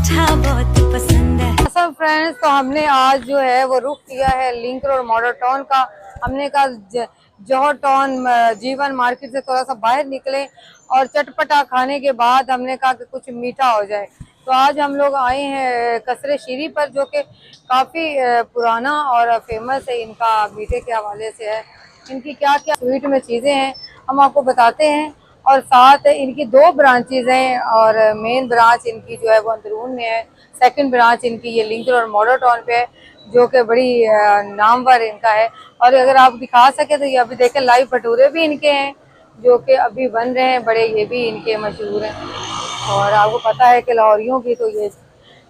मीठा बहुत पसंद है। सब फ्रेंड्स, तो हमने आज जो है वो रुख किया है लिंक रोड मॉडल टाउन का। हमने कहा जौहर टाउन जीवन मार्केट से थोड़ा सा बाहर निकले और चटपटा खाने के बाद हमने कहा कि कुछ मीठा हो जाए। तो आज हम लोग आए हैं कसरे शीरी पर, जो कि काफ़ी पुराना और फेमस है, इनका मीठे के हवाले से है। इनकी क्या क्या स्वीट में चीज़ें हैं हम आपको बताते हैं, और साथ इनकी 2 ब्रांचेज हैं और मेन ब्रांच इनकी जो है वो अंदरून में है। सेकंड ब्रांच इनकी ये लिंक रोड मॉडल टाउन पे है, जो कि बड़ी नामवर इनका है। और अगर आप दिखा सके तो ये अभी देखें, लाइव भटूरे भी इनके हैं जो कि अभी बन रहे हैं, बड़े ये भी इनके मशहूर हैं। और आपको पता है कि लाहौरियों की तो ये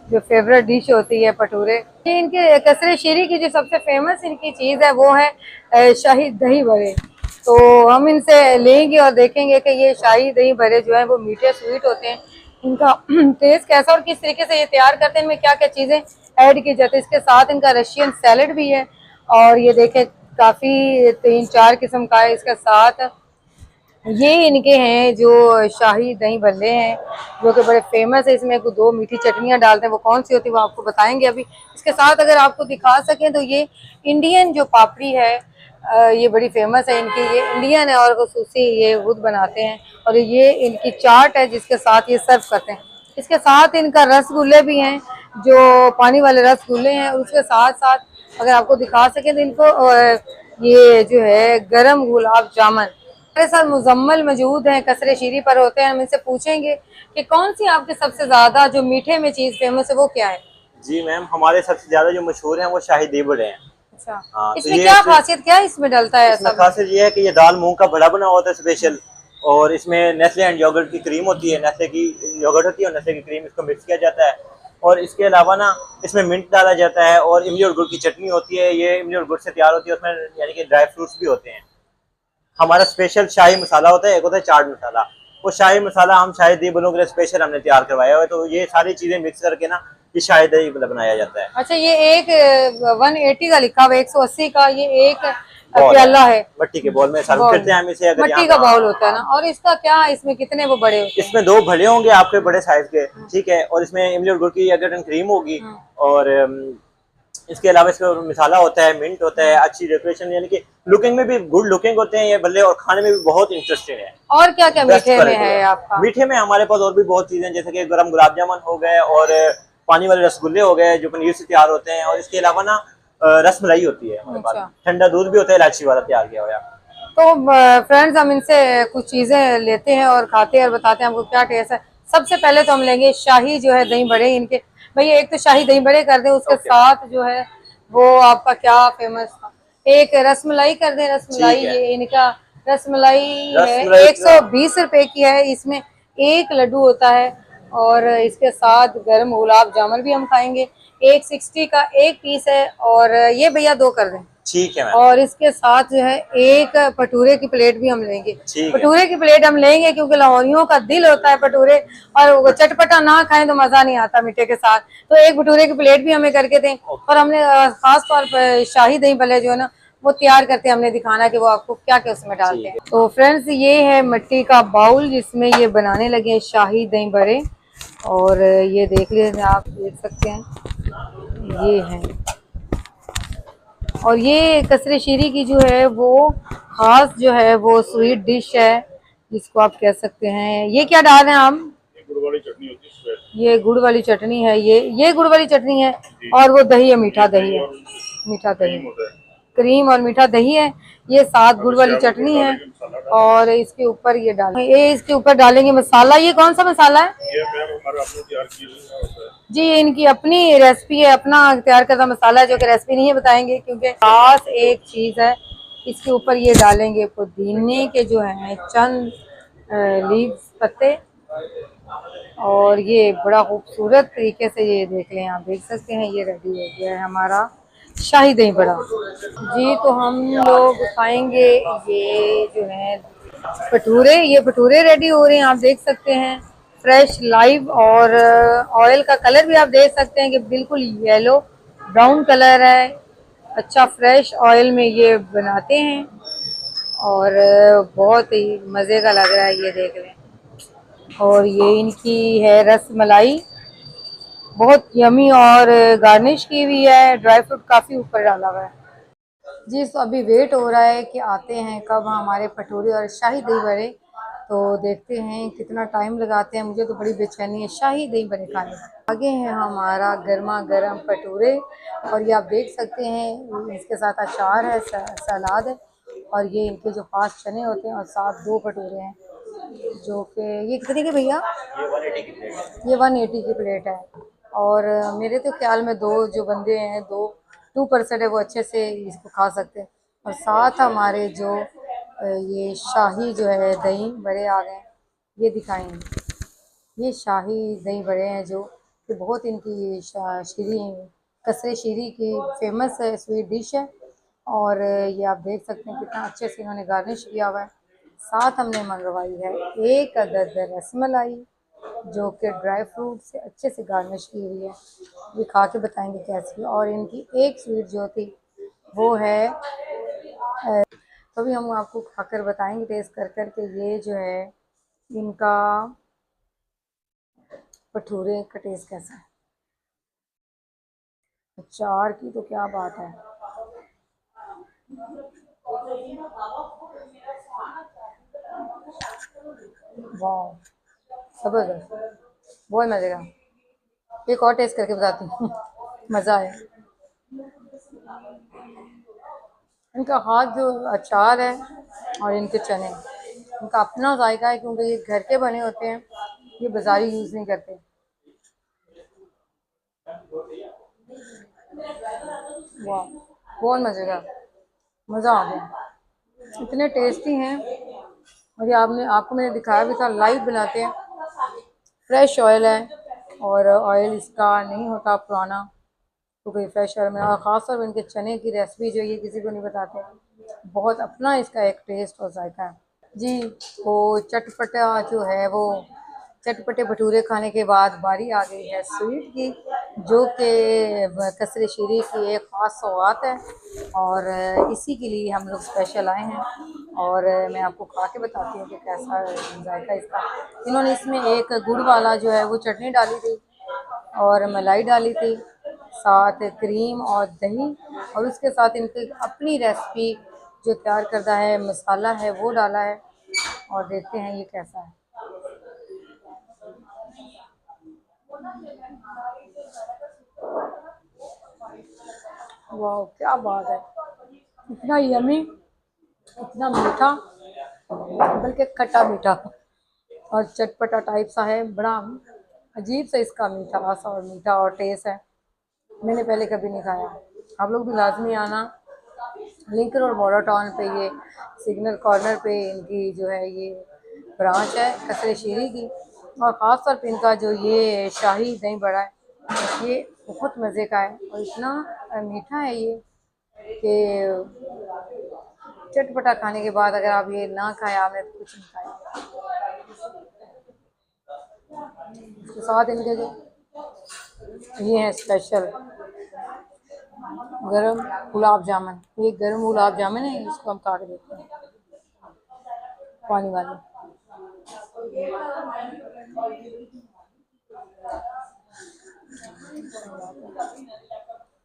जो फेवरेट डिश होती है भटूरे। ये इनके कसरे शीरी की जो सबसे फेमस इनकी चीज़ है वो है शाही दही बड़े। तो हम इनसे लेंगे और देखेंगे कि ये शाही दही बड़े जो है वो मीठे स्वीट होते हैं, इनका टेस्ट कैसा और किस तरीके से ये तैयार करते हैं, इनमें क्या क्या चीज़ें ऐड की जाती है। इसके साथ इनका रशियन सैलड भी है, और ये देखें काफ़ी 3-4 किस्म का है। इसके साथ ये इनके हैं जो शाही दही भल्ले हैं, जो कि बड़े फेमस है। इसमें 2 मीठी चटनियाँ डालते हैं, वो कौन सी होती है वो आपको बताएंगे अभी। इसके साथ अगर आपको दिखा सकें तो ये इंडियन जो पापड़ी है, ये बड़ी फेमस है इनकी। ये इंडियन है और खुसूसी ये खुद बनाते हैं, और ये इनकी चाट है जिसके साथ ये सर्व करते हैं। इसके साथ इनका रसगुल्ले भी हैं, जो पानी वाले रसगुल्ले हैं। और उसके साथ साथ अगर आपको दिखा सकें तो इनको ये जो है गरम गुलाब जामुन। हमारे साथ मुजम्मल मौजूद हैं, कसरे शीरी पर होते हैं। हम इनसे पूछेंगे कि कौन सी आपके सबसे ज्यादा जो मीठे में चीज फेमस है वो क्या है। जी मैम, हमारे सबसे ज्यादा जो मशहूर हैं वो शाही दही बड़े हैं। अच्छा, हाँ, तो इसमें ये क्या खासियत, क्या इसमें डलता है इसमें ऐसा? खासियत ये है कि ये दाल मूंग का बड़ा बना होता है स्पेशल, और इसमें नेस्ले एंड योगर्ट की क्रीम होती है, नेस्ले की योगर्ट होती है और नेस्ले की क्रीम, इसको मिक्स किया जाता है। और इसके अलावा ना इसमें मिंट डाला जाता है, और इमली और गुड़ की चटनी होती है। ये इमली और गुड़ से तैयार होती है, उसमें यानी कि ड्राई फ्रूट्स भी होते हैं। हमारा स्पेशल शाही मसाला होता है, एक होता है चाट मसाला। वो शाही मसाला हम शाही दही बलों के लिए स्पेशल हमने तैयार करवाया हुआ है। तो ये सारी चीजें मिक्स करके ना ये शाही दही बनाया जाता है। अच्छा, ये एक 180 का लिखा हुआ है, 180 का ये एक बॉल प्याला है। मिट्टी के बॉल में सर्व करते हैं हम इसे। अगर मिट्टी का बाउल होता है ना, और इसका क्या, इसमें कितने वो बड़े होते हैं? इसमें 2 भले होंगे आपके बड़े साइज के, ठीक है। और इसमें इमली और गुड़ की अगर क्रीम होगी, और इसके अलावा इसका मसाला होता है, मिंट होता है, अच्छी डेकोरेशन, यानी कि लुकिंग में भी गुड लुकिंग होते हैं ये भल्ले, और खाने में भी बहुत इंटरेस्टिंग है। और क्या क्या मीठे में है आपका? मीठे में हमारे पास और भी बहुत चीजें, जैसे कि गरम गुलाब जामुन हो गए, और पानी वाले रसगुल्ले हो गए जो पनीर से तैयार होते हैं। और इसके अलावा ना रस मलाई होती है हमारे पास, ठंडा दूध भी होता है इलायची वाला तैयार किया हुआ। तो फ्रेंड्स, हम इनसे कुछ चीजें लेते हैं और खाते हैं और बताते हैं हमको क्या टेस्ट है। सबसे पहले तो हम लेंगे शाही जो है दही बड़े इनके। भैया एक तो शाही दही बड़े कर दें, उसके साथ जो है वो आपका क्या फेमस था, एक रसमलाई कर दें। रसमलाई, ये इनका रसमलाई है 120 रुपए की है। इसमें 1 लड्डू होता है, और इसके साथ गर्म गुलाब जामुन भी हम खाएंगे। 160 का 1 पीस है, और ये भैया 2 कर दें, ठीक है। और इसके साथ जो है एक भटूरे की प्लेट भी हम लेंगे। भटूरे की प्लेट हम लेंगे क्योंकि लाहौरियों का दिल होता है भटूरे, और वो चटपटा ना खाएं तो मजा नहीं आता मीठे के साथ। तो एक भटूरे की प्लेट भी हमें करके दें। और हमने खास तौर पर शाही दही भल्ले जो है ना वो तैयार करते हैं, हमने दिखाना कि वो आपको क्या क्या उसमें डालते हैं। तो फ्रेंड्स, ये है मिट्टी का बाउल जिसमें ये बनाने लगे हैं शाही दही बड़े, और ये देख लीजिए, आप देख सकते हैं ये है। और ये कसरे शीरी की जो है वो खास जो है वो स्वीट डिश है, जिसको आप कह सकते हैं। ये क्या डाल रहे हैं हम? गुड़ वाली चटनी होती है। ये गुड़ वाली चटनी है, ये गुड़ वाली चटनी है, और वो दही है, मीठा दही है, मीठा दही, क्रीम और मीठा दही है। ये साथ गुड़ वाली चटनी है, और इसके ऊपर ये इसके ऊपर डालेंगे मसाला। ये कौन सा मसाला है? ये मैम हमारा अपने तैयार किया होता है जी, इनकी अपनी रेसिपी है, अपना तैयार करता मसाला है, जो कि रेसिपी नहीं है बताएंगे, क्योंकि खास एक चीज़ है। इसके ऊपर ये डालेंगे पुदीने के जो है चंद लीव्स, पत्ते, और ये बड़ा खूबसूरत तरीके से, ये देख लें, आप देख सकते हैं ये रेडी हो गया है हमारा शाही दही बड़ा। जी, तो हम लोग खाएंगे ये जो है भटूरे। ये भटूरे रेडी हो रहे हैं, आप देख सकते हैं, फ्रेश लाइव, और ऑयल का कलर भी आप देख सकते हैं कि बिल्कुल येलो ब्राउन कलर है। अच्छा, फ्रेश ऑयल में ये बनाते हैं, और बहुत ही मज़े का लग रहा है, ये देख लें। और ये इनकी है रस मलाई, बहुत यमी और गार्निश की हुई है, ड्राई फ्रूट काफ़ी ऊपर डाला हुआ है। जी, तो अभी वेट हो रहा है कि आते हैं कब हमारे भटूरे और शाही दही बड़े। तो देखते हैं कितना टाइम लगाते हैं, मुझे तो बड़ी बेचैनी है शाही दही बड़े खाने की। आगे है हमारा गर्मा गर्म भटूरे और ये आप देख सकते हैं इसके साथ अचार है, सलाद है और ये इनके जो खास चने होते हैं और साथ 2 भटूरे हैं जो कि ये कितने के भैया? ये 180 की प्लेट है। और मेरे तो ख्याल में 2 जो बंदे हैं, 2% है वो अच्छे से इसको खा सकते हैं। और साथ हमारे जो ये शाही जो है दही बड़े आ गए हैं, ये दिखाएंगे। ये शाही दही बड़े हैं जो कि बहुत इनकी शीरी कसरे शीरी की फेमस है, स्वीट डिश है। और ये आप देख सकते हैं कितना अच्छे से इन्होंने गार्निश किया हुआ है। साथ हमने मंगवाई है 1 अदद रसमलाई जो कि ड्राई फ्रूट से अच्छे से गार्निश की हुई है। ये खा के बताएंगे कैसी है। और इनकी एक स्वीट जो थी वो है तो अभी हम आपको खाकर बताएंगे टेस्ट कर कर के ये जो है इनका भटूरे का टेस्ट कैसा है। अचार की तो क्या बात है। वाह, जबरदस्त, बहुत मज़े का। एक और टेस्ट करके बताती हूँ मज़ा आया। इनका हाथ जो अचार है और इनके चने, इनका अपना जायका है क्योंकि ये घर के बने होते हैं, ये बाज़ारी यूज़ नहीं करते। वाह, बहुत मज़े का, मज़ा आ गया, इतने टेस्टी हैं। और ये आपको मैंने दिखाया भी था, लाइव बनाते हैं, फ्रेश ऑयल है और ऑयल इसका नहीं होता पुराना, तो कोई फ्रेश ऑयल में। और ख़ासतौर पर इनके चने की रेसिपी जो ये किसी को नहीं बताते, बहुत अपना इसका एक टेस्ट और जायका है। जी, वो चटपटा जो है वो चटपटे भटूरे खाने के बाद बारी आ गई है स्वीट की, जो कि कसरे शीरी की एक ख़ास सौगात है और इसी के लिए हम लोग स्पेशल आए हैं। और मैं आपको खा के बताती हूँ कि कैसा जायका इसका। इन्होंने इसमें एक गुड़ वाला जो है वो चटनी डाली थी और मलाई डाली थी, साथ क्रीम और दही, और उसके साथ इनकी अपनी रेसिपी जो तैयार करता है मसाला है वो डाला है। और देखते हैं ये कैसा है। वाह, क्या बात है, इतना यमी, इतना मीठा, बल्कि खट्टा मीठा और चटपटा टाइप सा है, बड़ा अजीब सा इसका मीठा सा और मीठा और टेस्ट है। मैंने पहले कभी नहीं खाया। आप लोग भी लाजमी आना, लिंक रोड मॉडल टाउन पे, ये सिग्नल कॉर्नर पे इनकी जो है ये ब्रांच है कसरे शीरी की। और ख़ास तौर पे इनका जो ये शाही दही बड़ा है ये बहुत मज़े का है और इतना मीठा है ये कि चटपटा खाने के बाद अगर आप ये ना खाएं, आपने तो कुछ नहीं खाया। इसके साथ इनके जो ये हैं स्पेशल गरम गुलाब जामुन, ये गरम गुलाब जामुन है, इसको हम काट देते हैं पानी वाले।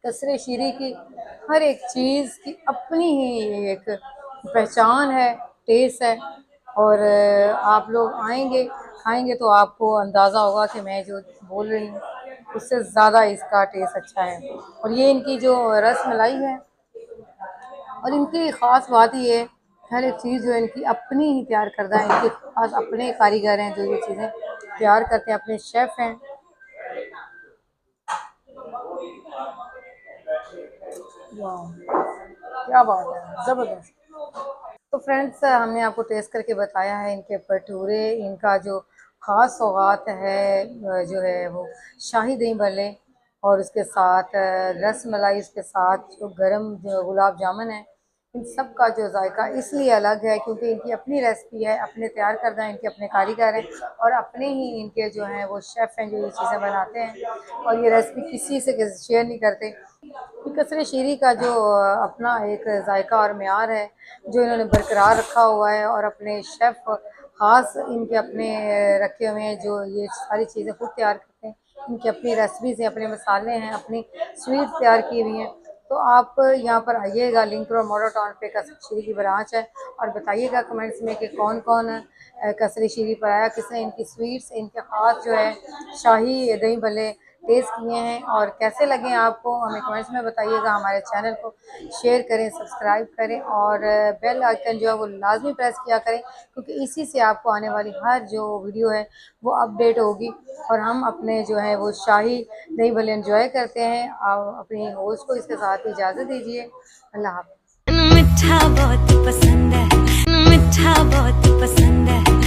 कसरे शीरी की हर एक चीज़ की अपनी ही एक पहचान है, टेस्ट है। और आप लोग आएंगे खाएंगे तो आपको अंदाज़ा होगा कि मैं जो बोल रही हूँ उससे ज़्यादा इसका टेस्ट अच्छा है। और ये इनकी जो रस मलाई है और इनकी ख़ास बात ये है, हर एक चीज़ जो है इनकी अपनी ही तैयार करता है, इनके पास अपने कारीगर हैं जो ये चीज़ें तैयार करते हैं, अपने शेफ़ हैं। वाह, क्या बात है, ज़बरदस्त। तो फ्रेंड्स हमने आपको टेस्ट करके बताया है इनके भटूरे, इनका जो ख़ास सौगात है जो है वो शाही दही भल्ले और उसके साथ रस मलाई, उसके साथ जो गरम जो गुलाब जामुन है, इन सब का जो जायका इसलिए अलग है क्योंकि इनकी अपनी रेसिपी है, अपने तैयार करना है, इनके अपने कारीगर हैं और अपने ही इनके जो हैं वो शेफ़ हैं जो ये चीज़ें बनाते हैं और ये रेसिपी किसी से शेयर नहीं करते। कसरे शीरी का जो अपना एक जायका और म्यार है जो इन्होंने बरकरार रखा हुआ है और अपने शेफ़ ख़ास इनके अपने रखे हुए हैं जो ये सारी चीज़ें खुद तैयार करते हैं। इनकी अपनी रेसिपीज़ हैं, अपने मसाले हैं, अपनी स्वीट तैयार की हुई हैं। तो आप यहाँ पर आइएगा, लिंक रोड मॉडल टाउन पे कसरी शीरी की ब्रांच है, और बताइएगा कमेंट्स में कि कौन कौन कसरी शीरी पर आया, किसने इनकी स्वीट्स, इनके ख़ास जो है शाही दही भल्ले टेस्ट किए हैं और कैसे लगे आपको, हमें कमेंट्स में बताइएगा। हमारे चैनल को शेयर करें, सब्सक्राइब करें और बेल आइकन जो है वो लाजमी प्रेस किया करें, क्योंकि इसी से आपको आने वाली हर जो वीडियो है वो अपडेट होगी। और हम अपने जो है वो शाही दही भल्ले एंजॉय करते हैं। आप अपनी होस्ट को इसके साथ इजाज़त दीजिए। अल्लाह हाफ़िज़। मिठा बहुत पसंद है, मिठा बहुत पसंद है।